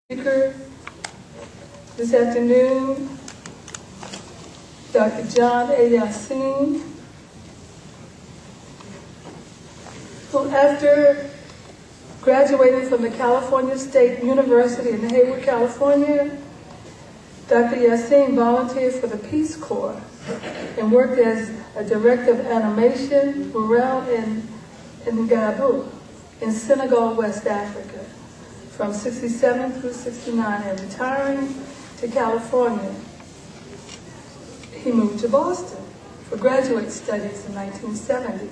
Speaker this afternoon, Dr. Jon Yasin, who after graduating from the California State University in Hayward, California, Dr. Yasin volunteered for the Peace Corps and worked as a director of animation mural in Gabu, in Senegal, West Africa, from 67 through 69, and retiring to California, he moved to Boston for graduate studies in 1970.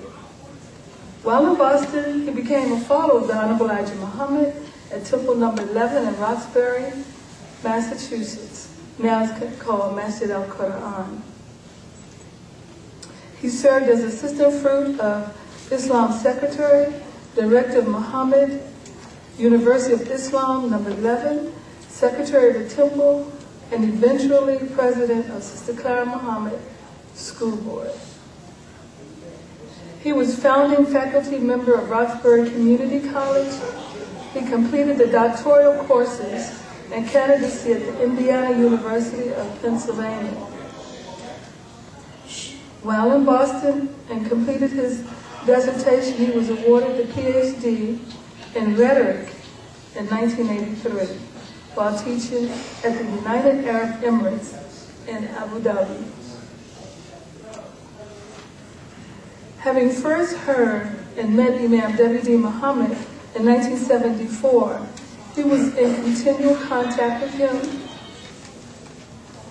While in Boston, he became a follower of the Honorable Elijah Muhammad at Temple No. 11 in Roxbury, Massachusetts, now it's called Masjid al-Quran. He served as Assistant Fruit of Islam Secretary, Director of Mohammed, University of Islam, No. 11, Secretary of the Temple, and eventually President of Sister Clara Muhammad School Board. He was founding faculty member of Roxbury Community College. He completed the doctoral courses and candidacy at the Indiana University of Pennsylvania. While in Boston and completed his dissertation, he was awarded the PhD in rhetoric in 1983 while teaching at the United Arab Emirates in Abu Dhabi. Having first heard and met Imam W.D. Muhammad in 1974, he was in continual contact with him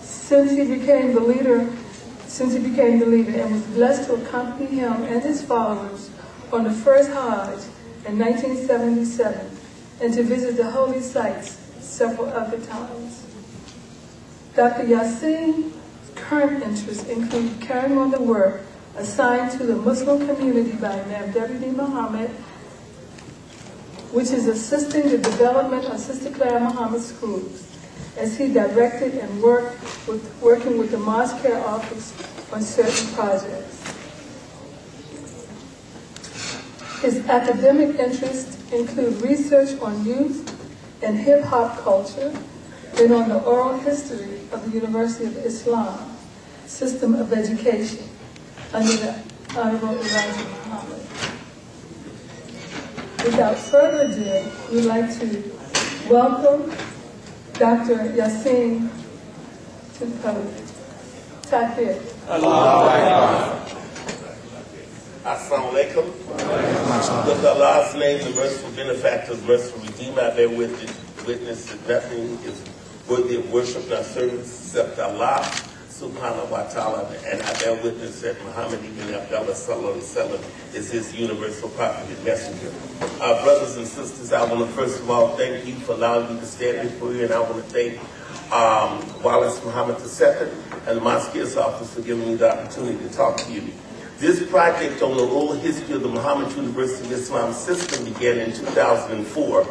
since he became the leader and was blessed to accompany him and his followers on the first Hajj in 1977, and to visit the holy sites several other times. Dr. Yasin's current interests include carrying on the work assigned to the Muslim community by Imam W.D. Muhammad, which is assisting the development of Sister Clara Muhammad schools, as he directed and working with the Mosque Care Office on certain projects. His academic interests include research on youth and hip-hop culture, and on the oral history of the University of Islam system of education under the Honorable Elijah Muhammad. Without further ado, we'd like to welcome Dr. Yasin to the podium. Takbir. Assalamu alaikum. With Allah's name, the merciful benefactor, the merciful redeemer, I bear witness that nothing is worthy of worship nor service except Allah subhanahu wa ta'ala, and I bear witness that Muhammad ibn Abdullah sallallahu alaihi wasallam is his universal prophet and messenger. Brothers and sisters, I want to first of all thank you for allowing me to stand before you, and I want to thank Wallace Muhammad II and the Mosque office for giving me the opportunity to talk to you. This project on the oral history of the Muhammad University of Islam system began in 2004.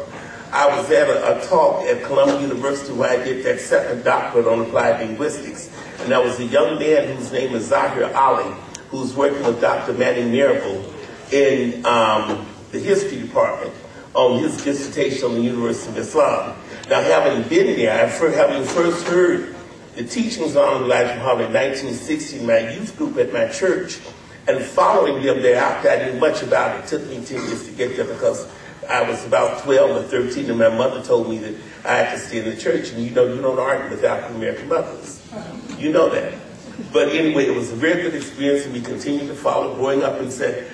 I was at a talk at Columbia University where I did that second doctorate on applied linguistics. And there was a young man whose name is Zahir Ali, who's working with Dr. Manning Marable in the history department on his dissertation on the University of Islam. Now, having been there, having first heard the teachings on Elijah Muhammad in 1960 in my youth group at my church, and following them thereafter, I knew much about it. It took me 10 years to get there because I was about 12 or 13, and my mother told me that I had to stay in the church. And you know, you don't argue with African American mothers. You know that. But anyway, it was a very good experience, and we continued to follow. Growing up and said,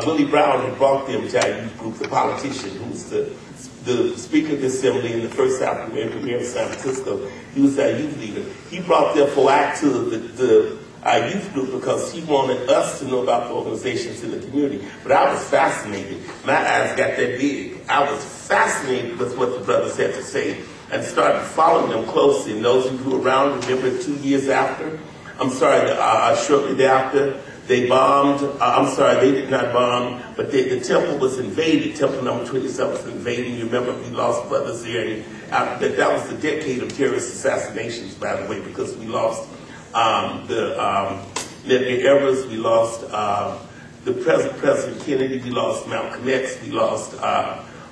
Willie Brown had brought them to our youth group, the politician who was the Speaker of the Assembly and the first African American mayor of San Francisco. He was our youth leader. He brought them for to our youth group because he wanted us to know about the organizations in the community. But I was fascinated. My eyes got that big. I was fascinated with what the brothers had to say and started following them closely. And those of you who were around remember 2 years after, shortly thereafter, they bombed. They did not bomb, but the temple was invaded. Temple number 27 was invaded. You remember we lost brothers there. And that was the decade of terrorist assassinations, by the way, because we lost Medgar Evers, we lost the President Kennedy, we lost Malcolm X, we lost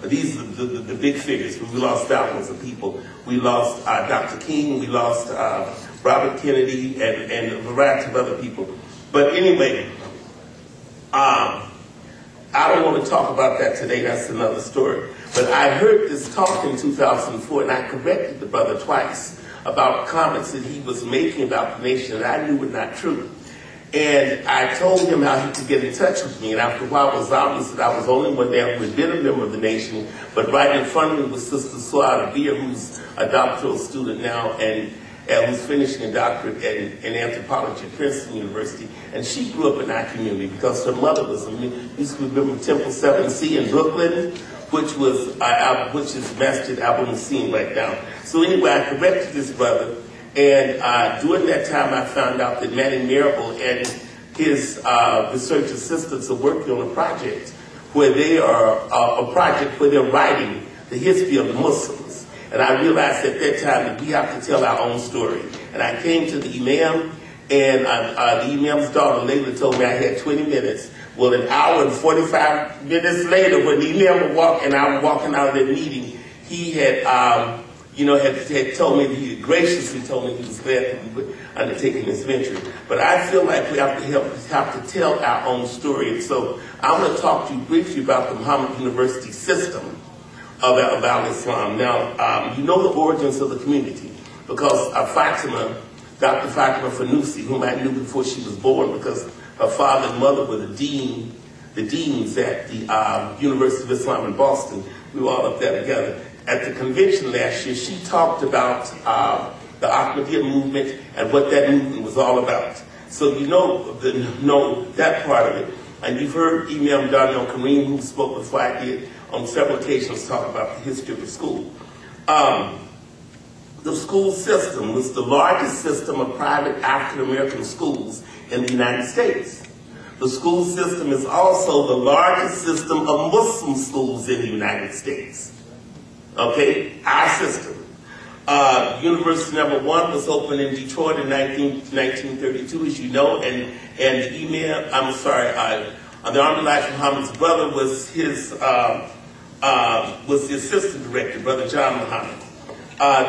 these are the big figures. We lost thousands of people. We lost Dr. King, we lost Robert Kennedy, and a variety of other people. But anyway, I don't want to talk about that today. That's another story. But I heard this talk in 2004, and I corrected the brother twice about comments that he was making about the nation that I knew were not true. And I told him how he could get in touch with me. And after a while, it was obvious that I was the only one there who had been a member of the nation. But right in front of me was Sister Suada Beer, who's a doctoral student now and who's finishing a doctorate in anthropology at Princeton University. And she grew up in our community because her mother was used to remember Temple 7C in Brooklyn, which is Masjid Abu Musin right now. So anyway, I corrected this brother. And during that time, I found out that Manning Marable and his research assistants are working on a project where they are they're writing the history of the Muslims. And I realized at that time that we have to tell our own story. And I came to the imam, and the imam's daughter Layla told me I had 20 minutes. Well, an hour and 45 minutes later, when the imam was walking, I was walking out of that meeting, he had had told me, he graciously told me he was glad that we were undertaking this venture. But I feel like we have to tell our own story. And so I'm going to talk to you briefly about the Mohammed University system of Al-Islam. Now, you know the origins of the community because Fatima, Dr. Fatima Fanusi, whom I knew before she was born because her father and mother were the deans at the University of Islam in Boston. We were all up there together. At the convention last year, she talked about the Ahmadiyya movement and what that movement was all about. So you know that part of it. And you've heard Imam Daniel Kareem, who spoke before I did, on several occasions talk about the history of the school. The school system was the largest system of private African-American schools in the United States. The school system is also the largest system of Muslim schools in the United States. Okay, our system. University number 1 was opened in Detroit in 1932, as you know, and the Honorable Elijah Muhammad's brother was his the assistant director, Brother Jon Muhammad.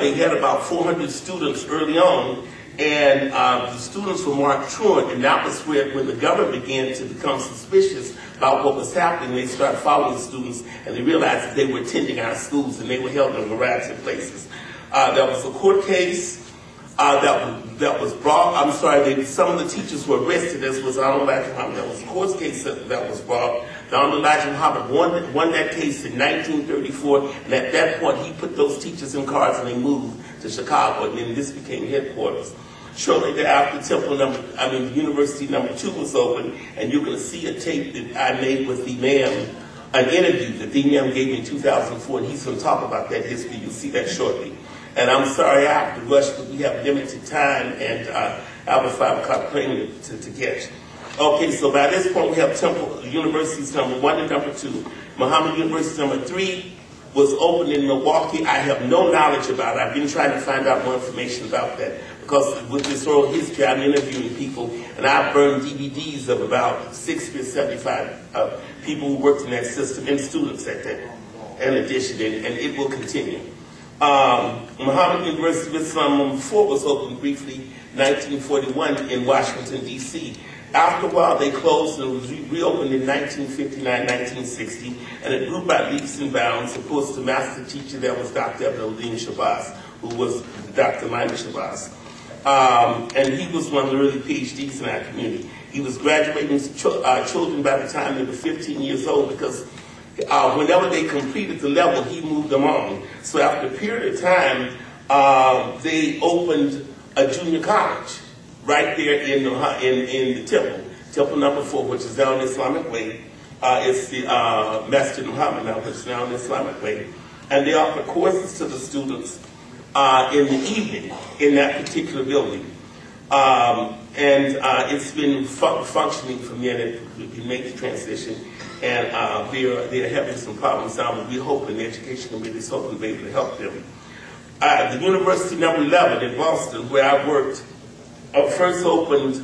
They had about 400 students early on, and the students were marked truant, and that was when the government began to become suspicious about what was happening. They started following the students, and they realized that they were attending our schools, and they were held in a variety of places. There was a court case that was brought. I'm sorry, some of the teachers were arrested, as was Honorable Elijah Muhammad. There was a court case that was brought. The Honorable Elijah Muhammad won that case in 1934, and at that point, he put those teachers in cars, and they moved to Chicago, and then this became headquarters. Shortly thereafter, University number 2 was open, and you're going to see a tape that I made with the imam, an interview that the imam gave me in 2004, and he's going to talk about that history. You'll see that shortly. And I'm sorry I have to rush, but we have limited time, and I have a 5 o'clock plane to catch. Okay, so by this point, we have Universities number 1 and number 2. Muhammad University number 3 was opened in Milwaukee. I have no knowledge about it. I've been trying to find out more information about that. Because with this oral history, I'm interviewing people, and I've burned DVDs of about 60 or 75 people who worked in that system, and students at that, in addition, and it will continue. Muhammad University of Islam number 4 was opened briefly 1941 in Washington, D.C. After a while, they closed and was reopened in 1959, 1960, and it grew by leaps and bounds. Of course, the master teacher there was Dr. Abdul-Deen Shabazz, who was Dr. Minor Shabazz. And he was one of the early PhDs in our community. He was graduating children by the time they were 15 years old because whenever they completed the level, he moved them on. So after a period of time, they opened a junior college right there in the temple number 4, which is down the Islamic Way. It's the Masjid Muhammad now, which is now in the Islamic Way. And they offer courses to the students in the evening in that particular building. It's been functioning for me, and we made the transition. And they're having some problems now, but we're hoping the Education Committee is hoping to be able to help them. The University number 11 in Boston, where I worked, first opened